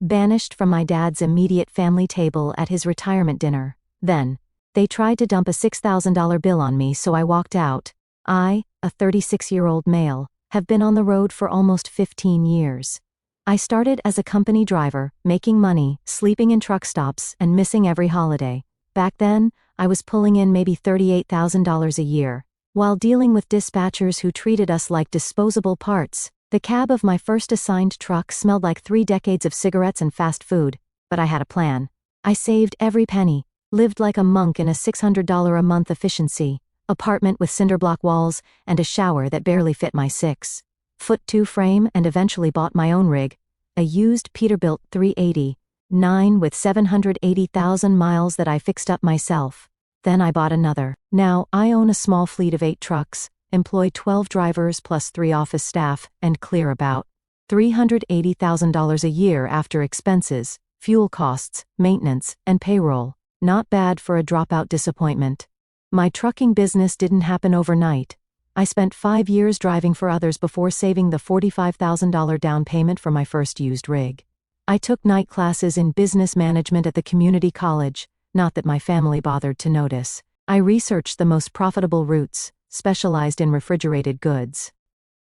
banished from my dad's immediate family table at his retirement dinner. Then, they tried to dump a $6,000 bill on me, so I walked out. I, a 36-year-old male, have been on the road for almost 15 years. I started as a company driver, making money, sleeping in truck stops, and missing every holiday. Back then, I was pulling in maybe $38,000 a year. While dealing with dispatchers who treated us like disposable parts, the cab of my first assigned truck smelled like 3 decades of cigarettes and fast food, but I had a plan. I saved every penny, lived like a monk in a $600 a month efficiency apartment with cinderblock walls and a shower that barely fit my 6'2" frame, and eventually bought my own rig, a used Peterbilt 380-9 with 780,000 miles that I fixed up myself. Then I bought another. Now, I own a small fleet of 8 trucks, employ 12 drivers plus 3 office staff, and clear about $380,000 a year after expenses, fuel costs, maintenance, and payroll. Not bad for a dropout disappointment. My trucking business didn't happen overnight. I spent 5 years driving for others before saving the $45,000 down payment for my first used rig. I took night classes in business management at the community college, not that my family bothered to notice. I researched the most profitable routes, specialized in refrigerated goods,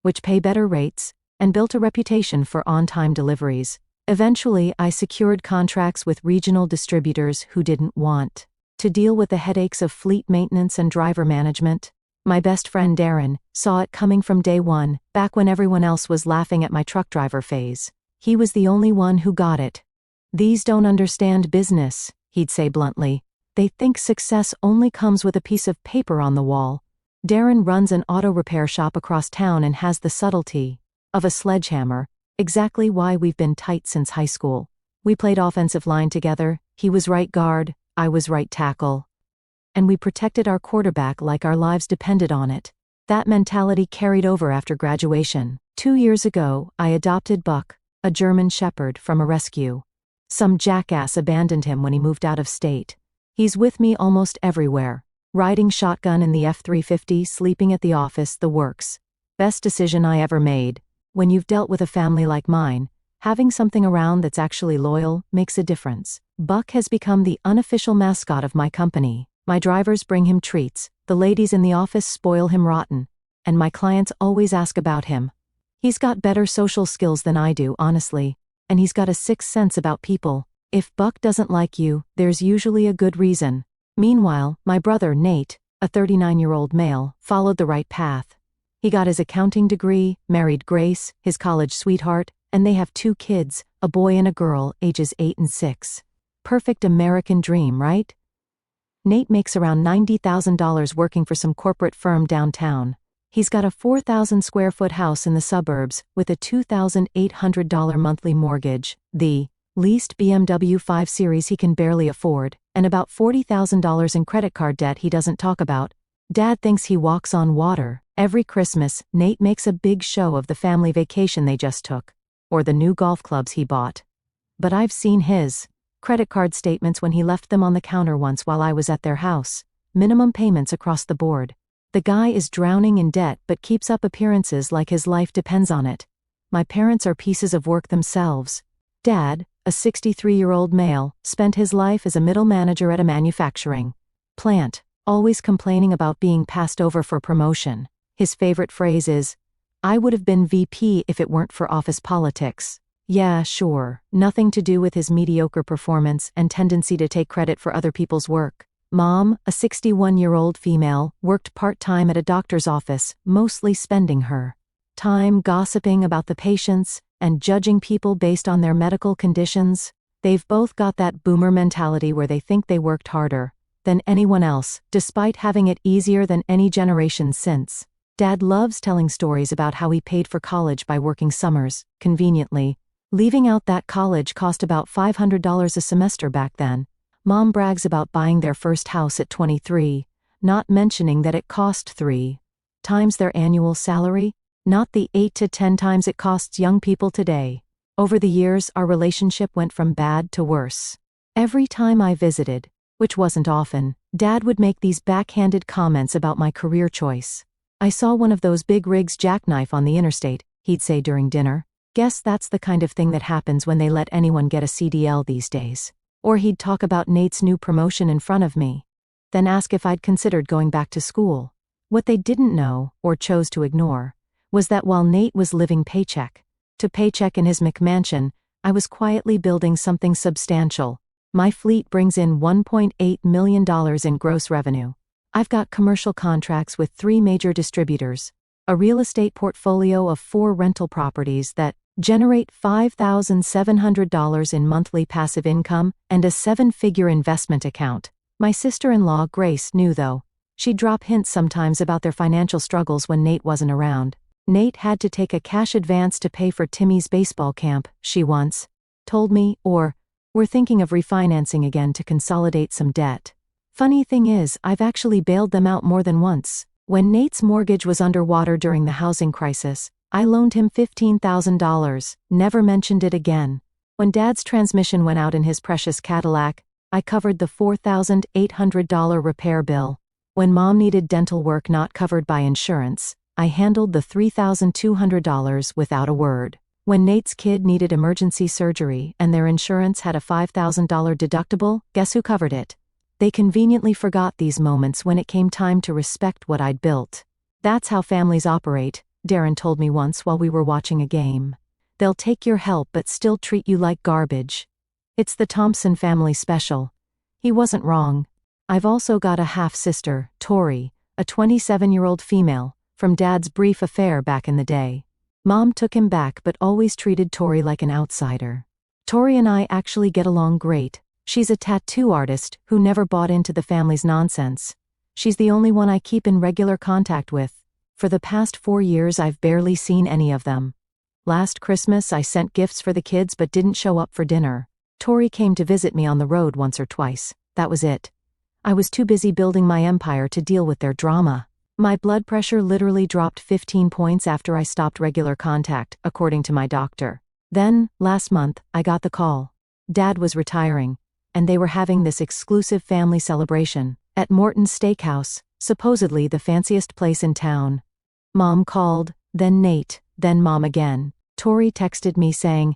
which pay better rates, and built a reputation for on-time deliveries. Eventually, I secured contracts with regional distributors who didn't want to deal with the headaches of fleet maintenance and driver management. My best friend Darren saw it coming from day one, back when everyone else was laughing at my truck driver phase. He was the only one who got it. "These don't understand business," he'd say bluntly. "They think success only comes with a piece of paper on the wall." Darren runs an auto repair shop across town and has the subtlety of a sledgehammer, exactly why we've been tight since high school. We played offensive line together, he was right guard, I was right tackle. And we protected our quarterback like our lives depended on it. That mentality carried over after graduation. 2 years ago, I adopted Buck, a German shepherd, from a rescue. Some jackass abandoned him when he moved out of state. He's with me almost everywhere. Riding shotgun in the F-350, sleeping at the office, the works. Best decision I ever made. When you've dealt with a family like mine, having something around that's actually loyal makes a difference. Buck has become the unofficial mascot of my company. My drivers bring him treats, the ladies in the office spoil him rotten, and my clients always ask about him. He's got better social skills than I do, honestly, and he's got a sixth sense about people. If Buck doesn't like you, there's usually a good reason. Meanwhile, my brother Nate, a 39-year-old male, followed the right path. He got his accounting degree, married Grace, his college sweetheart, and they have 2 kids, a boy and a girl, ages 8 and 6. Perfect American dream, right? Nate makes around $90,000 working for some corporate firm downtown. He's got a 4,000 square foot house in the suburbs with a $2,800 monthly mortgage, the leased BMW 5 Series he can barely afford, and about $40,000 in credit card debt he doesn't talk about. Dad thinks he walks on water. Every Christmas, Nate makes a big show of the family vacation they just took, or the new golf clubs he bought. But I've seen his credit card statements when he left them on the counter once while I was at their house. Minimum payments across the board. The guy is drowning in debt but keeps up appearances like his life depends on it. My parents are pieces of work themselves. Dad, a 63-year-old male, spent his life as a middle manager at a manufacturing plant, always complaining about being passed over for promotion. His favorite phrase is, "I would have been VP if it weren't for office politics." Yeah, sure, nothing to do with his mediocre performance and tendency to take credit for other people's work. Mom, a 61-year-old female, worked part-time at a doctor's office, mostly spending her time gossiping about the patients and judging people based on their medical conditions. They've both got that boomer mentality where they think they worked harder than anyone else, despite having it easier than any generation since. Dad loves telling stories about how he paid for college by working summers, conveniently, leaving out that college cost about $500 a semester back then. Mom brags about buying their first house at 23, not mentioning that it cost 3 times their annual salary, not the 8 to 10 times it costs young people today. Over the years, our relationship went from bad to worse. Every time I visited, which wasn't often, Dad would make these backhanded comments about my career choice. "I saw one of those big rigs jackknife on the interstate," he'd say during dinner. Guess that's the kind of thing that happens when they let anyone get a CDL these days. Or he'd talk about Nate's new promotion in front of me, then ask if I'd considered going back to school. What they didn't know, or chose to ignore, was that while Nate was living paycheck to paycheck in his McMansion, I was quietly building something substantial. My fleet brings in $1.8 million in gross revenue. I've got commercial contracts with 3 major distributors, a real estate portfolio of 4 rental properties that generate $5,700 in monthly passive income, and a 7-figure investment account. My sister-in-law, Grace, knew though. She'd drop hints sometimes about their financial struggles when Nate wasn't around. Nate had to take a cash advance to pay for Timmy's baseball camp, she once told me, or, we're thinking of refinancing again to consolidate some debt. Funny thing is, I've actually bailed them out more than once. When Nate's mortgage was underwater during the housing crisis, I loaned him $15,000, never mentioned it again. When Dad's transmission went out in his precious Cadillac, I covered the $4,800 repair bill. When Mom needed dental work not covered by insurance, I handled the $3,200 without a word. When Nate's kid needed emergency surgery and their insurance had a $5,000 deductible, guess who covered it? They conveniently forgot these moments when it came time to respect what I'd built. That's how families operate, Darren told me once while we were watching a game. They'll take your help but still treat you like garbage. It's the Thompson family special. He wasn't wrong. I've also got a half-sister, Tori, a 27-year-old female, from Dad's brief affair back in the day. Mom took him back but always treated Tori like an outsider. Tori and I actually get along great. She's a tattoo artist who never bought into the family's nonsense. She's the only one I keep in regular contact with. For the past 4 years I've barely seen any of them. Last Christmas I sent gifts for the kids but didn't show up for dinner. Tori came to visit me on the road once or twice. That was it. I was too busy building my empire to deal with their drama. My blood pressure literally dropped 15 points after I stopped regular contact, according to my doctor. Then, last month, I got the call. Dad was retiring, and they were having this exclusive family celebration at Morton's Steakhouse, supposedly the fanciest place in town. Mom called, then Nate, then Mom again. Tori texted me saying,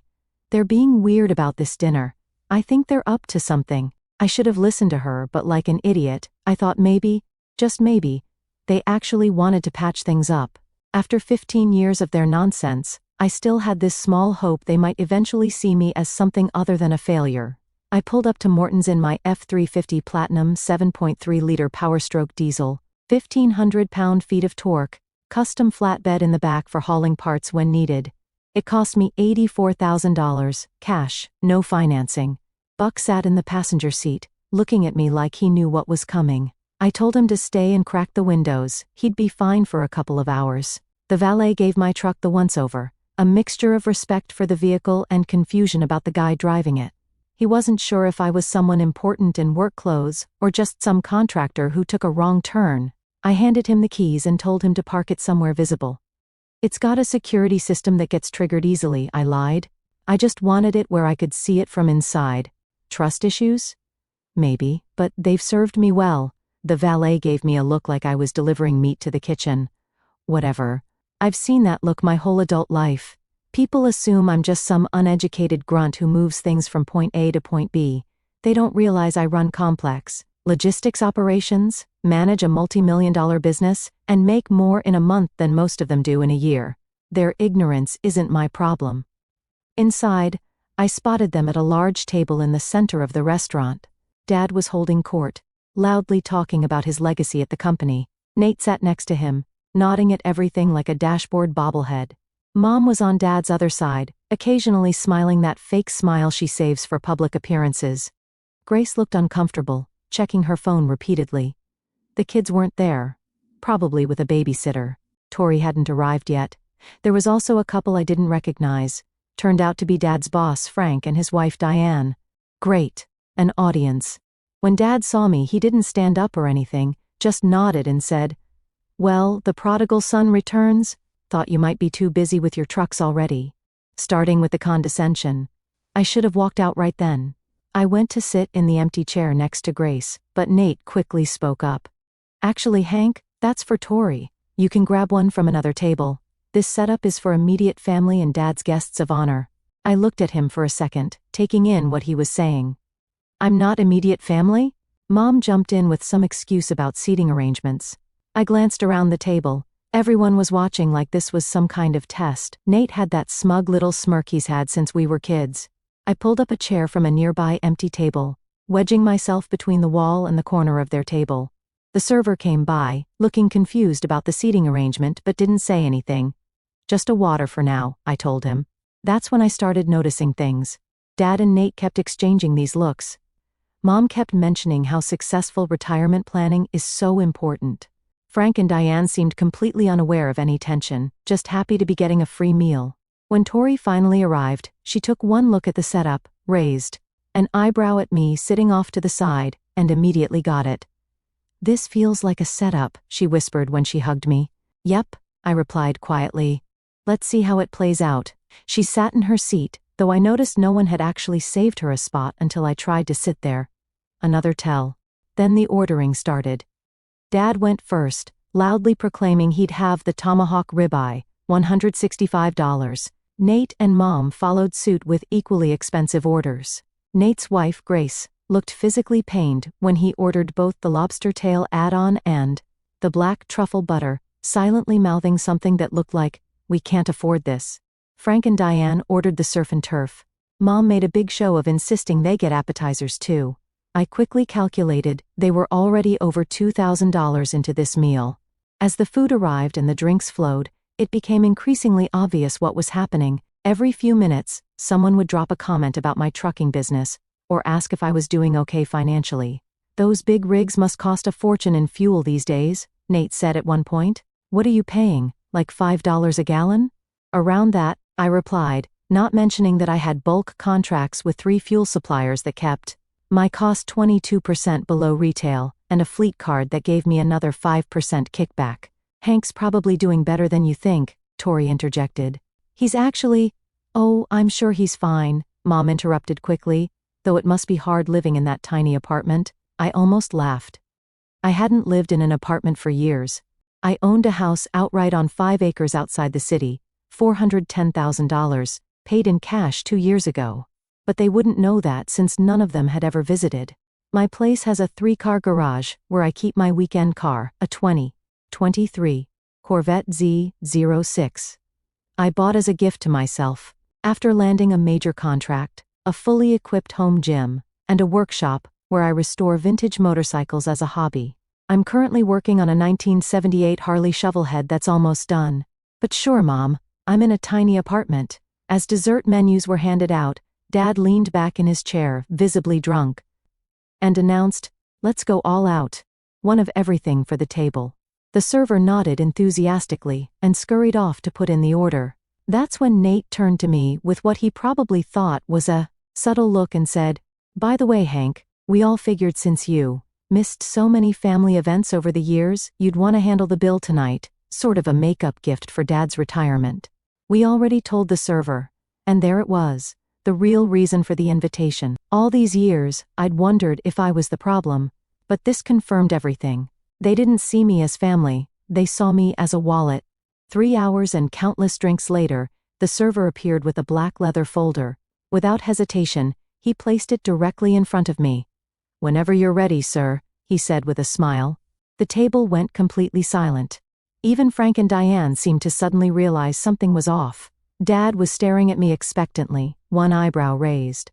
"They're being weird about this dinner. I think they're up to something." I should have listened to her, but like an idiot, I thought maybe, just maybe, they actually wanted to patch things up. After 15 years of their nonsense, I still had this small hope they might eventually see me as something other than a failure. I pulled up to Morton's in my F350 Platinum 7.3-liter Powerstroke diesel, 1,500 pound-feet of torque, custom flatbed in the back for hauling parts when needed. It cost me $84,000, cash, no financing. Buck sat in the passenger seat, looking at me like he knew what was coming. I told him to stay and crack the windows, he'd be fine for a couple of hours. The valet gave my truck the once-over, a mixture of respect for the vehicle and confusion about the guy driving it. He wasn't sure if I was someone important in work clothes, or just some contractor who took a wrong turn. I handed him the keys and told him to park it somewhere visible. "It's got a security system that gets triggered easily," I lied. "I just wanted it where I could see it from inside." Trust issues? Maybe, but they've served me well. The valet gave me a look like I was delivering meat to the kitchen. Whatever. I've seen that look my whole adult life. People assume I'm just some uneducated grunt who moves things from point A to point B. They don't realize I run complex logistics operations, manage a multi-million-dollar business, and make more in a month than most of them do in a year. Their ignorance isn't my problem. Inside, I spotted them at a large table in the center of the restaurant. Dad was holding court, loudly talking about his legacy at the company. Nate sat next to him, nodding at everything like a dashboard bobblehead. Mom was on Dad's other side, occasionally smiling that fake smile she saves for public appearances. Grace looked uncomfortable, checking her phone repeatedly. The kids weren't there. Probably with a babysitter. Tori hadn't arrived yet. There was also a couple I didn't recognize. Turned out to be Dad's boss, Frank, and his wife, Diane. Great. An audience. When Dad saw me, he didn't stand up or anything, just nodded and said, "Well, the prodigal son returns? Thought you might be too busy with your trucks already." Starting with the condescension. I should have walked out right then. I went to sit in the empty chair next to Grace, but Nate quickly spoke up. "Actually, Hank, that's for Tori. You can grab one from another table." This setup is for immediate family and Dad's guests of honor. I looked at him for a second, taking in what he was saying. I'm not immediate family? Mom jumped in with some excuse about seating arrangements. I glanced around the table. Everyone was watching like this was some kind of test. Nate had that smug little smirk he's had since we were kids. I pulled up a chair from a nearby empty table, wedging myself between the wall and the corner of their table. The server came by, looking confused about the seating arrangement but didn't say anything. Just a water for now, I told him. That's when I started noticing things. Dad and Nate kept exchanging these looks. Mom kept mentioning how successful retirement planning is so important. Frank and Diane seemed completely unaware of any tension, just happy to be getting a free meal. When Tori finally arrived, she took one look at the setup, raised an eyebrow at me sitting off to the side, and immediately got it. This feels like a setup, she whispered when she hugged me. Yep, I replied quietly. Let's see how it plays out. She sat in her seat, though I noticed no one had actually saved her a spot until I tried to sit there. Another tell. Then the ordering started. Dad went first, loudly proclaiming he'd have the tomahawk ribeye, $165. Nate and Mom followed suit with equally expensive orders. Nate's wife, Grace, looked physically pained when he ordered both the lobster tail add-on and the black truffle butter, silently mouthing something that looked like, "We can't afford this." Frank and Diane ordered the surf and turf. Mom made a big show of insisting they get appetizers too. I quickly calculated they were already over $2,000 into this meal. As the food arrived and the drinks flowed, it became increasingly obvious what was happening. Every few minutes, someone would drop a comment about my trucking business, or ask if I was doing okay financially. Those big rigs must cost a fortune in fuel these days, Nate said at one point. What are you paying, like $5 a gallon? Around that, I replied, not mentioning that I had bulk contracts with 3 fuel suppliers that kept my cost 22% below retail, and a fleet card that gave me another 5% kickback. Hank's probably doing better than you think, Tori interjected. He's actually— Oh, I'm sure he's fine, Mom interrupted quickly, though it must be hard living in that tiny apartment. I almost laughed. I hadn't lived in an apartment for years. I owned a house outright on 5 acres outside the city, $410,000, paid in cash 2 years ago. But they wouldn't know that since none of them had ever visited. My place has a 3-car garage where I keep my weekend car, a 2023 Corvette Z06. I bought as a gift to myself, after landing a major contract, a fully equipped home gym, and a workshop where I restore vintage motorcycles as a hobby. I'm currently working on a 1978 Harley Shovelhead that's almost done. But sure, Mom, I'm in a tiny apartment. As dessert menus were handed out, Dad leaned back in his chair, visibly drunk, and announced, "Let's go all out. One of everything for the table." The server nodded enthusiastically and scurried off to put in the order. That's when Nate turned to me with what he probably thought was a subtle look and said, "By the way, Hank, we all figured since you missed so many family events over the years, you'd want to handle the bill tonight, sort of a makeup gift for Dad's retirement." We already told the server, and there it was. The real reason for the invitation. All these years, I'd wondered if I was the problem, but this confirmed everything. They didn't see me as family, they saw me as a wallet. 3 hours and countless drinks later, the server appeared with a black leather folder. Without hesitation, he placed it directly in front of me. "Whenever you're ready, sir," he said with a smile. The table went completely silent. Even Frank and Diane seemed to suddenly realize something was off. Dad was staring at me expectantly, one eyebrow raised.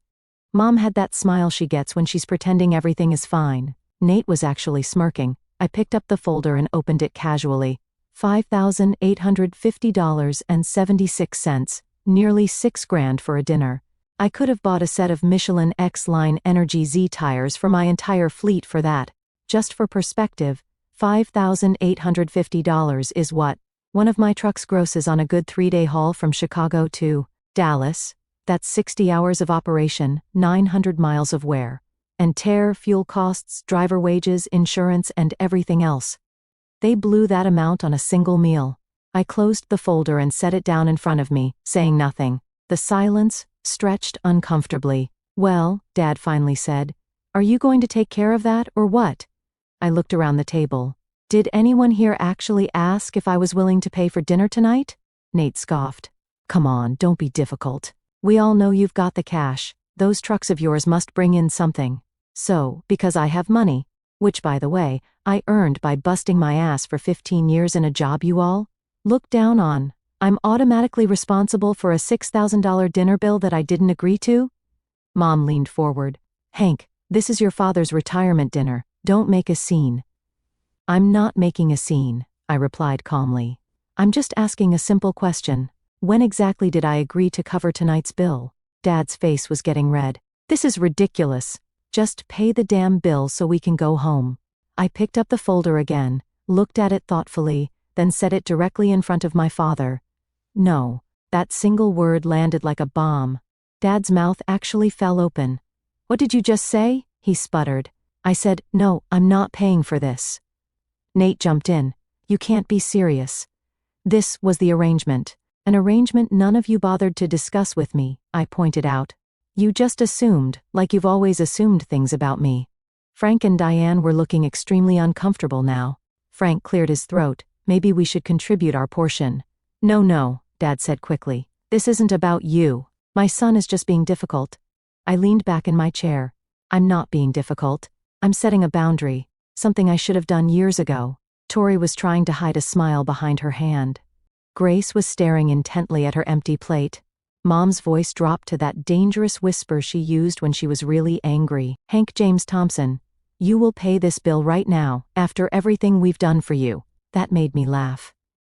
Mom had that smile she gets when she's pretending everything is fine. Nate was actually smirking. I picked up the folder and opened it casually. $5,850.76, nearly $6,000 for a dinner. I could have bought a set of Michelin X-Line Energy Z tires for my entire fleet for that. Just for perspective, $5,850 is what one of my trucks grosses on a good 3-day haul from Chicago to Dallas. That's 60 hours of operation, 900 miles of wear and tear, fuel costs, driver wages, insurance, and everything else. They blew that amount on a single meal. I closed the folder and set it down in front of me, saying nothing. The silence stretched uncomfortably. "Well," Dad finally said, "are you going to take care of that, or what?" I looked around the table. Did anyone here actually ask if I was willing to pay for dinner tonight? Nate scoffed. Come on, don't be difficult. We all know you've got the cash. Those trucks of yours must bring in something. So, because I have money, which by the way, I earned by busting my ass for 15 years in a job you all look down on, I'm automatically responsible for a $6,000 dinner bill that I didn't agree to? Mom leaned forward. Hank, this is your father's retirement dinner. Don't make a scene. I'm not making a scene, I replied calmly. I'm just asking a simple question. When exactly did I agree to cover tonight's bill? Dad's face was getting red. This is ridiculous. Just pay the damn bill so we can go home. I picked up the folder again, looked at it thoughtfully, then set it directly in front of my father. No. That single word landed like a bomb. Dad's mouth actually fell open. What did you just say? He sputtered. I said, no, I'm not paying for this. Nate jumped in. You can't be serious. This was the arrangement. An arrangement none of you bothered to discuss with me, I pointed out. You just assumed, like you've always assumed things about me. Frank and Diane were looking extremely uncomfortable now. Frank cleared his throat. Maybe we should contribute our portion. No, Dad said quickly. This isn't about you. My son is just being difficult. I leaned back in my chair. I'm not being difficult. I'm setting a boundary. Something I should have done years ago. Tori was trying to hide a smile behind her hand. Grace was staring intently at her empty plate. Mom's voice dropped to that dangerous whisper she used when she was really angry. Hank James Thompson, you will pay this bill right now, after everything we've done for you. That made me laugh.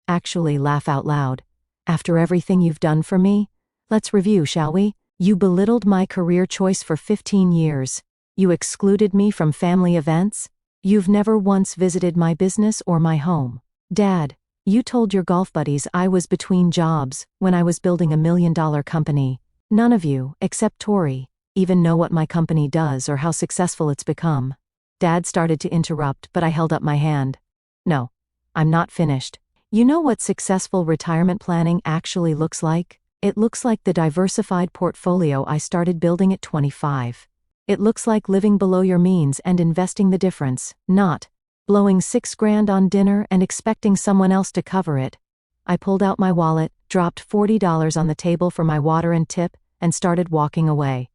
Actually laugh out loud. After everything you've done for me? Let's review, shall we? You belittled my career choice for 15 years. You excluded me from family events. You've never once visited my business or my home. Dad, you told your golf buddies I was between jobs when I was building $1 million company. None of you, except Tori, even know what my company does or how successful it's become. Dad started to interrupt, but I held up my hand. No, I'm not finished. You know what successful retirement planning actually looks like? It looks like the diversified portfolio I started building at 25. It looks like living below your means and investing the difference, not blowing $6,000 on dinner and expecting someone else to cover it. I pulled out my wallet, dropped $40 on the table for my water and tip, and started walking away.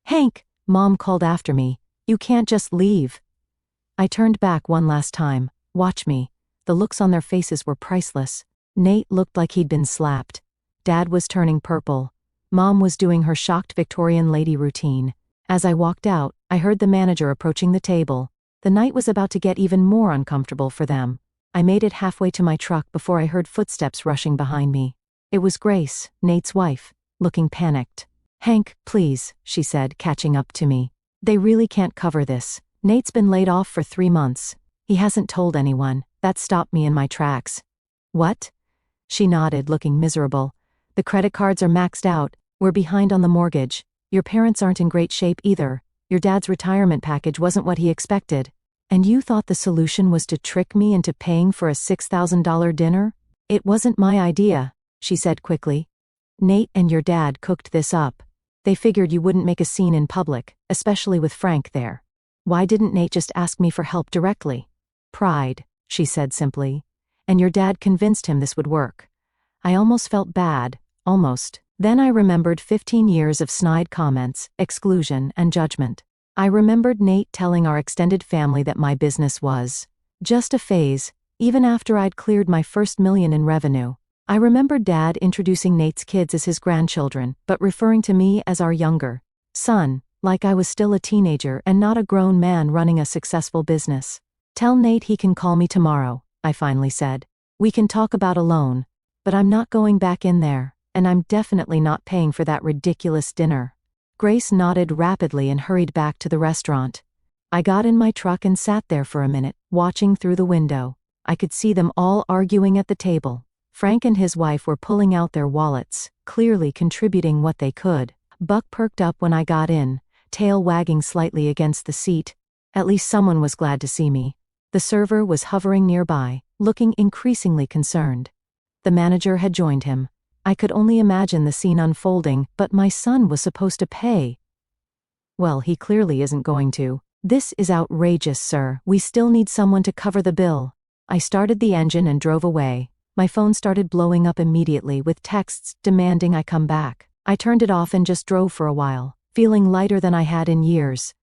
Hank, Mom called after me, you can't just leave. I turned back one last time. Watch me. The looks on their faces were priceless. Nate looked like he'd been slapped. Dad was turning purple. Mom was doing her shocked Victorian lady routine. As I walked out, I heard the manager approaching the table. The night was about to get even more uncomfortable for them. I made it halfway to my truck before I heard footsteps rushing behind me. It was Grace, Nate's wife, looking panicked. Hank, please, she said, catching up to me. They really can't cover this. Nate's been laid off for 3 months. He hasn't told anyone. That stopped me in my tracks. What? She nodded, looking miserable. The credit cards are maxed out. We're behind on the mortgage. Your parents aren't in great shape either. Your dad's retirement package wasn't what he expected. And you thought the solution was to trick me into paying for a $6,000 dinner? It wasn't my idea, she said quickly. Nate and your dad cooked this up. They figured you wouldn't make a scene in public, especially with Frank there. Why didn't Nate just ask me for help directly? Pride, she said simply. And your dad convinced him this would work. I almost felt bad, almost. Then I remembered 15 years of snide comments, exclusion, and judgment. I remembered Nate telling our extended family that my business was just a phase, even after I'd cleared my first $1 million in revenue. I remembered Dad introducing Nate's kids as his grandchildren, but referring to me as our younger son, like I was still a teenager and not a grown man running a successful business. Tell Nate he can call me tomorrow, I finally said. We can talk about a loan, but I'm not going back in there, and I'm definitely not paying for that ridiculous dinner. Grace nodded rapidly and hurried back to the restaurant. I got in my truck and sat there for a minute, watching through the window. I could see them all arguing at the table. Frank and his wife were pulling out their wallets, clearly contributing what they could. Buck perked up when I got in, tail wagging slightly against the seat. At least someone was glad to see me. The server was hovering nearby, looking increasingly concerned. The manager had joined him. I could only imagine the scene unfolding, but my son was supposed to pay. Well, he clearly isn't going to. This is outrageous, sir. We still need someone to cover the bill. I started the engine and drove away. My phone started blowing up immediately with texts demanding I come back. I turned it off and just drove for a while, feeling lighter than I had in years.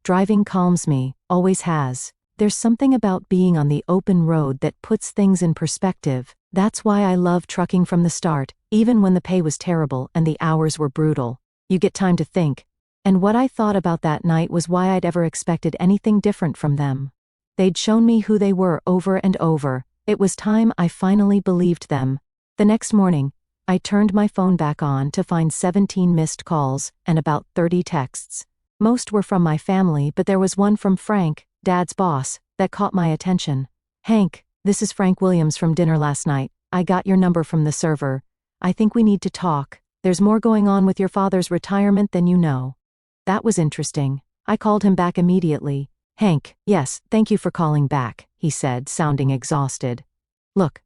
Driving calms me, always has. There's something about being on the open road that puts things in perspective. That's why I love trucking from the start, even when the pay was terrible and the hours were brutal. You get time to think. And what I thought about that night was why I'd ever expected anything different from them. They'd shown me who they were over and over. It was time I finally believed them. The next morning, I turned my phone back on to find 17 missed calls and about 30 texts. Most were from my family, but there was one from Frank, Dad's boss, that caught my attention. "Hank, this is Frank Williams from dinner last night. I got your number from the server. I think we need to talk. There's more going on with your father's retirement than you know." That was interesting. I called him back immediately. "Hank, yes, thank you for calling back," he said, sounding exhausted. "Look,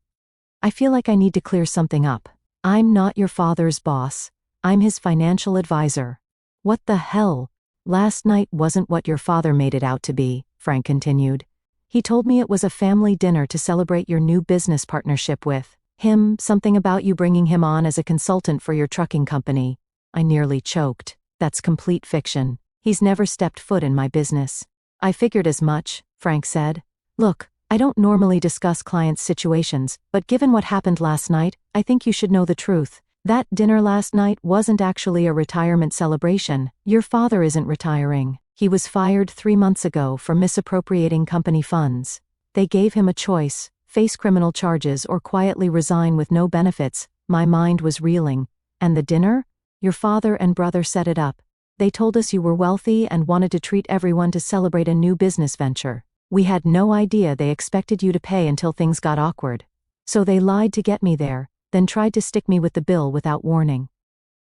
I feel like I need to clear something up. I'm not your father's boss. I'm his financial advisor." "What the hell? Last night wasn't what your father made it out to be," Frank continued. "He told me it was a family dinner to celebrate your new business partnership with him, something about you bringing him on as a consultant for your trucking company." I nearly choked. "That's complete fiction. He's never stepped foot in my business." "I figured as much," Frank said. "Look, I don't normally discuss clients' situations, but given what happened last night, I think you should know the truth. That dinner last night wasn't actually a retirement celebration. Your father isn't retiring. He was fired 3 months ago for misappropriating company funds. They gave him a choice: face criminal charges or quietly resign with no benefits." My mind was reeling. "And the dinner? Your father and brother set it up. They told us you were wealthy and wanted to treat everyone to celebrate a new business venture. We had no idea they expected you to pay until things got awkward. So they lied to get me there, then tried to stick me with the bill without warning."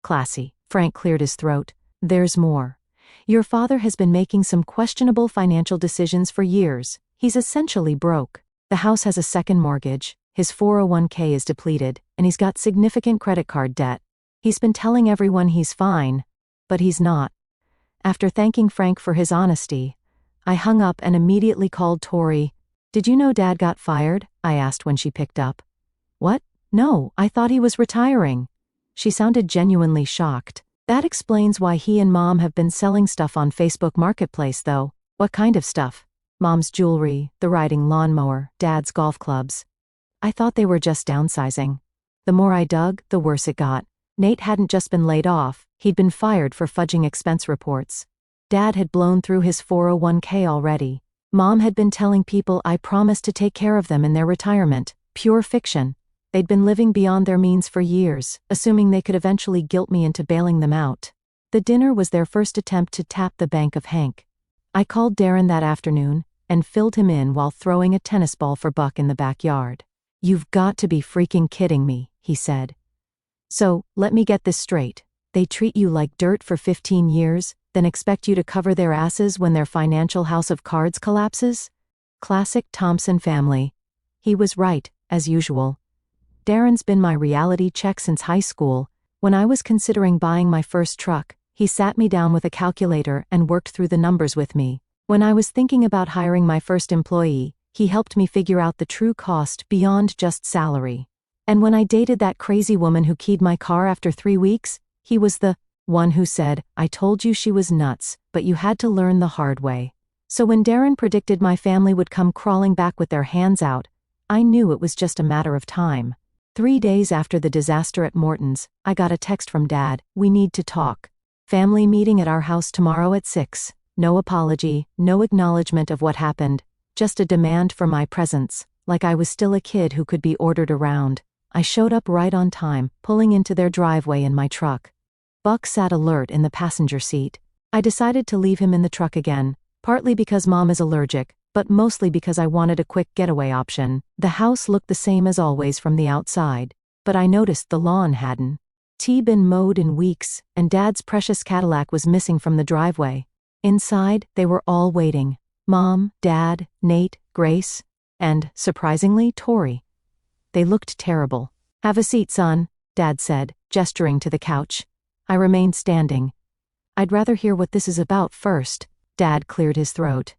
"Classy." Frank cleared his throat. "There's more. Your father has been making some questionable financial decisions for years. He's essentially broke. The house has a second mortgage, his 401k is depleted, and he's got significant credit card debt. He's been telling everyone he's fine, but he's not." After thanking Frank for his honesty, I hung up and immediately called Tori. "Did you know Dad got fired?" I asked when she picked up. "What? No, I thought he was retiring." She sounded genuinely shocked. "That explains why he and Mom have been selling stuff on Facebook Marketplace though." "What kind of stuff?" "Mom's jewelry, the riding lawnmower, Dad's golf clubs." I thought they were just downsizing. The more I dug, the worse it got. Nate hadn't just been laid off, he'd been fired for fudging expense reports. Dad had blown through his 401k already. Mom had been telling people I promised to take care of them in their retirement. Pure fiction. They'd been living beyond their means for years, assuming they could eventually guilt me into bailing them out. The dinner was their first attempt to tap the bank of Hank. I called Darren that afternoon and filled him in while throwing a tennis ball for Buck in the backyard. "You've got to be freaking kidding me," he said. "So, let me get this straight. They treat you like dirt for 15 years, then expect you to cover their asses when their financial house of cards collapses?" Classic Thompson family. He was right, as usual. Darren's been my reality check since high school. When I was considering buying my first truck, he sat me down with a calculator and worked through the numbers with me. When I was thinking about hiring my first employee, he helped me figure out the true cost beyond just salary. And when I dated that crazy woman who keyed my car after 3 weeks, he was the one who said, "I told you she was nuts, but you had to learn the hard way." So when Darren predicted my family would come crawling back with their hands out, I knew it was just a matter of time. 3 days after the disaster at Morton's, I got a text from Dad: "We need to talk. Family meeting at our house tomorrow at 6. No apology, no acknowledgement of what happened, just a demand for my presence, like I was still a kid who could be ordered around." I showed up right on time, pulling into their driveway in my truck. Buck sat alert in the passenger seat. I decided to leave him in the truck again, partly because Mom is allergic, but mostly because I wanted a quick getaway option. The house looked the same as always from the outside, but I noticed the lawn hadn't been mowed in weeks, and Dad's precious Cadillac was missing from the driveway. Inside, they were all waiting. Mom, Dad, Nate, Grace, and, surprisingly, Tori. They looked terrible. "Have a seat, son," Dad said, gesturing to the couch. I remained standing. "I'd rather hear what this is about first." Dad cleared his throat.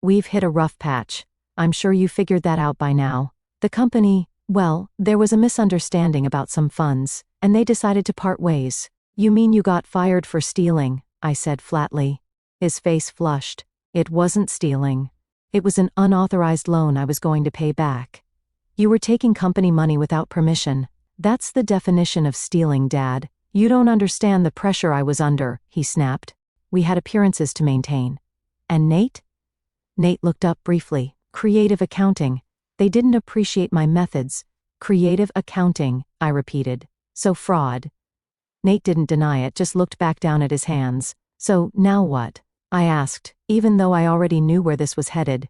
"We've hit a rough patch. I'm sure you figured that out by now. The company, Well, there was a misunderstanding about some funds, and they decided to part ways. You mean you got fired for stealing? I said flatly. His face flushed. It wasn't stealing. It was an unauthorized loan I was going to pay back. You were taking company money without permission. That's the definition of stealing, Dad. You don't understand the pressure I was under, he snapped. We had appearances to maintain. And Nate? Nate looked up briefly. Creative accounting. They didn't appreciate my methods. Creative accounting, I repeated. So fraud. Nate didn't deny it, just looked back down at his hands. So, now what? I asked, even though I already knew where this was headed.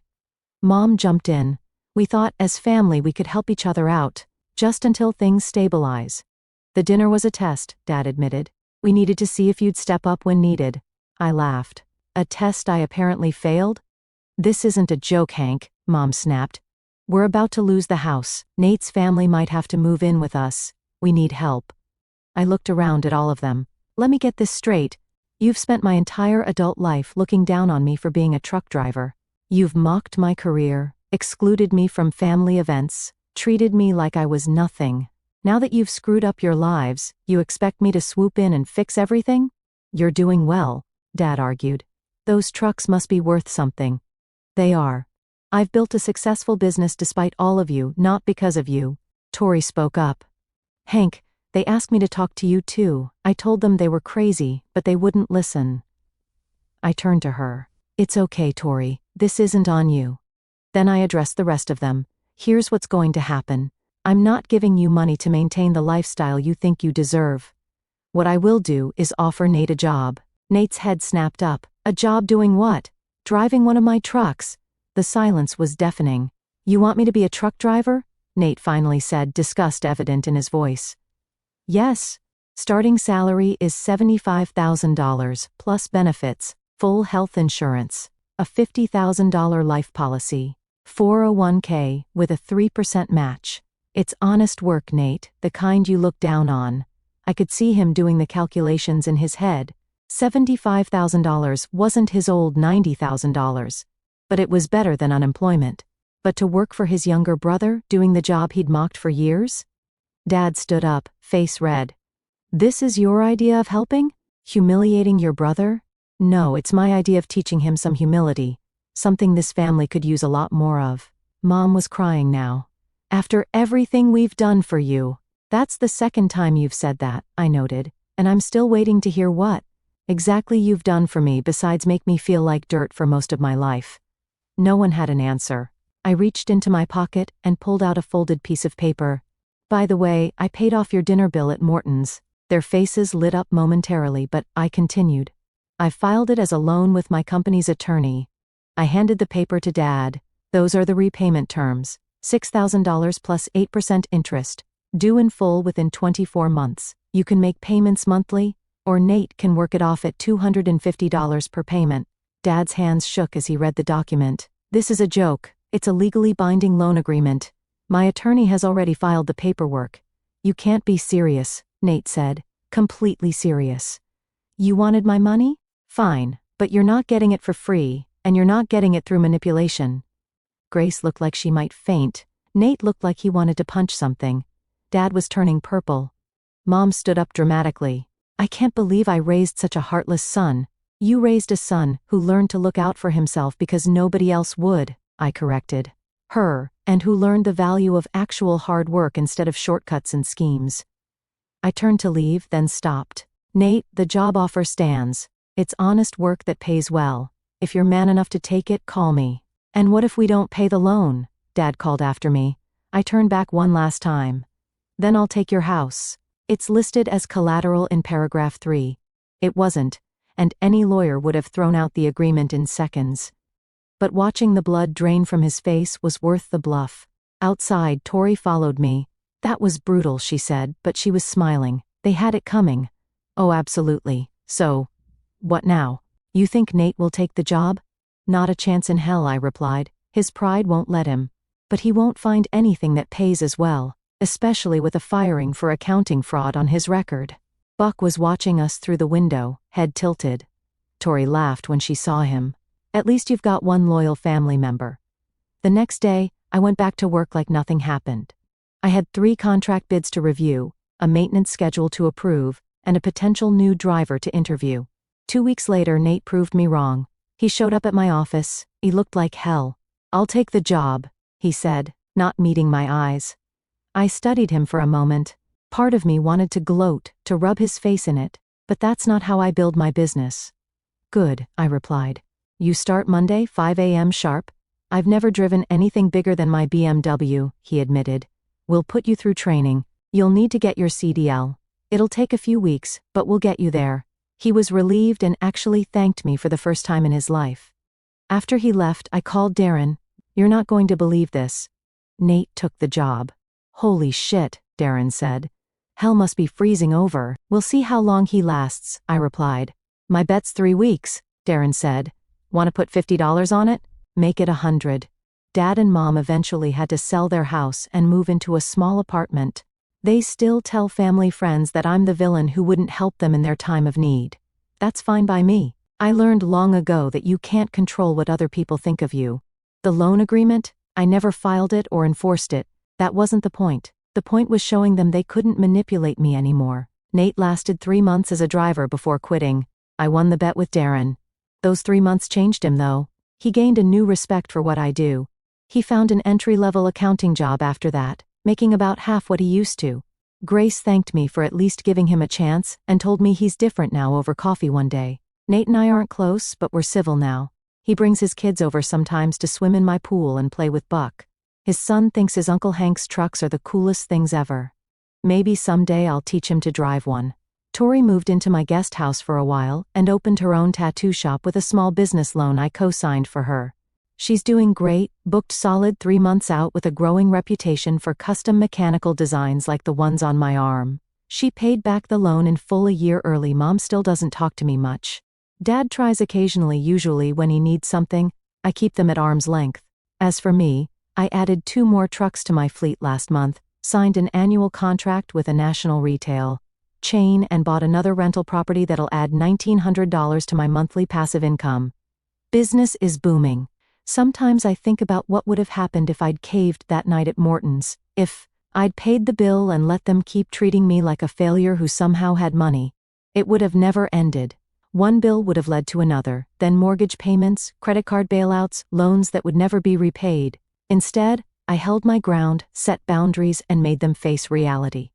Mom jumped in. We thought, as family, we could help each other out, just until things stabilize. The dinner was a test, Dad admitted. We needed to see if you'd step up when needed. I laughed. A test I apparently failed? This isn't a joke, Hank, Mom snapped. We're about to lose the house. Nate's family might have to move in with us. We need help. I looked around at all of them. Let me get this straight. You've spent my entire adult life looking down on me for being a truck driver. You've mocked my career, excluded me from family events, treated me like I was nothing. Now that you've screwed up your lives, you expect me to swoop in and fix everything? You're doing well, Dad argued. Those trucks must be worth something. They are. I've built a successful business despite all of you, not because of you. Tori spoke up. Hank, they asked me to talk to you too. I told them they were crazy, but they wouldn't listen. I turned to her. It's okay, Tori. This isn't on you. Then I addressed the rest of them. Here's what's going to happen. I'm not giving you money to maintain the lifestyle you think you deserve. What I will do is offer Nate a job. Nate's head snapped up. A job doing what? Driving one of my trucks. The silence was deafening. You want me to be a truck driver? Nate finally said, disgust evident in his voice. Yes. Starting salary is $75,000, plus benefits, full health insurance, a $50,000 life policy, 401k with a 3% match. It's honest work, Nate, the kind you look down on. I could see him doing the calculations in his head. $75,000 wasn't his old $90,000. But it was better than unemployment. But to work for his younger brother, doing the job he'd mocked for years? Dad stood up, face red. This is your idea of helping? Humiliating your brother? No, it's my idea of teaching him some humility. Something this family could use a lot more of. Mom was crying now. After everything we've done for you. That's the second time you've said that, I noted. And I'm still waiting to hear what exactly you've done for me besides make me feel like dirt for most of my life. No one had an answer. I reached into my pocket and pulled out a folded piece of paper. By the way, I paid off your dinner bill at Morton's. Their faces lit up momentarily, but I continued. I filed it as a loan with my company's attorney. I handed the paper to Dad. Those are the repayment terms. $6,000 plus 8% interest. Due in full within 24 months. You can make payments monthly, or Nate can work it off at $250 per payment. Dad's hands shook as he read the document. This is a joke. It's a legally binding loan agreement. My attorney has already filed the paperwork. You can't be serious, Nate said. Completely serious. You wanted my money? Fine, but you're not getting it for free, and you're not getting it through manipulation. Grace looked like she might faint. Nate looked like he wanted to punch something. Dad was turning purple. Mom stood up dramatically. I can't believe I raised such a heartless son. You raised a son who learned to look out for himself because nobody else would, I corrected. Her, and who learned the value of actual hard work instead of shortcuts and schemes. I turned to leave, then stopped. Nate, the job offer stands. It's honest work that pays well. If you're man enough to take it, call me. And what if we don't pay the loan? Dad called after me. I turned back one last time. Then I'll take your house. It's listed as collateral in paragraph 3. It wasn't, and any lawyer would have thrown out the agreement in seconds. But watching the blood drain from his face was worth the bluff. Outside, Tori followed me. That was brutal, she said, but she was smiling. They had it coming. Oh, absolutely. So, what now? You think Nate will take the job? Not a chance in hell, I replied. His pride won't let him. But he won't find anything that pays as well, especially with a firing for accounting fraud on his record. Buck was watching us through the window, head tilted. Tori laughed when she saw him. At least you've got one loyal family member. The next day, I went back to work like nothing happened. I had 3 contract bids to review, a maintenance schedule to approve, and a potential new driver to interview. 2 weeks later, Nate proved me wrong. He showed up at my office. He looked like hell. "I'll take the job," he said, not meeting my eyes. I studied him for a moment. Part of me wanted to gloat, to rub his face in it, but that's not how I build my business. "Good," I replied. "You start Monday, 5 a.m. sharp?" "I've never driven anything bigger than my BMW," he admitted. "We'll put you through training. You'll need to get your CDL. It'll take a few weeks, but we'll get you there." He was relieved and actually thanked me for the first time in his life. After he left, I called Darren. "You're not going to believe this. Nate took the job." "Holy shit," Darren said. "Hell must be freezing over." "We'll see how long he lasts," I replied. "My bet's 3 weeks," Darren said. "Want to put $50 on it? Make it 100. Dad and Mom eventually had to sell their house and move into a small apartment. They still tell family friends that I'm the villain who wouldn't help them in their time of need. That's fine by me. I learned long ago that you can't control what other people think of you. The loan agreement? I never filed it or enforced it. That wasn't the point. The point was showing them they couldn't manipulate me anymore. Nate lasted 3 months as a driver before quitting. I won the bet with Darren. Those 3 months changed him, though. He gained a new respect for what I do. He found an entry-level accounting job after that, making about half what he used to. Grace thanked me for at least giving him a chance and told me he's different now over coffee one day. Nate and I aren't close, but we're civil now. He brings his kids over sometimes to swim in my pool and play with Buck. His son thinks his Uncle Hank's trucks are the coolest things ever. Maybe someday I'll teach him to drive one. Tori moved into my guest house for a while and opened her own tattoo shop with a small business loan I co-signed for her. She's doing great, booked solid 3 months out with a growing reputation for custom mechanical designs like the ones on my arm. She paid back the loan in full a year early. Mom still doesn't talk to me much. Dad tries occasionally, usually when he needs something. I keep them at arm's length. As for me, I added 2 more trucks to my fleet last month, signed an annual contract with a national retail chain, and bought another rental property that'll add $1,900 to my monthly passive income. Business is booming. Sometimes I think about what would have happened if I'd caved that night at Morton's, if I'd paid the bill and let them keep treating me like a failure who somehow had money. It would have never ended. One bill would have led to another, then mortgage payments, credit card bailouts, loans that would never be repaid. Instead, I held my ground, set boundaries, and made them face reality.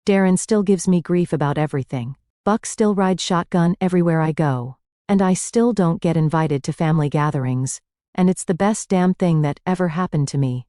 Darren still gives me grief about everything. Buck still rides shotgun everywhere I go. And I still don't get invited to family gatherings. And it's the best damn thing that ever happened to me.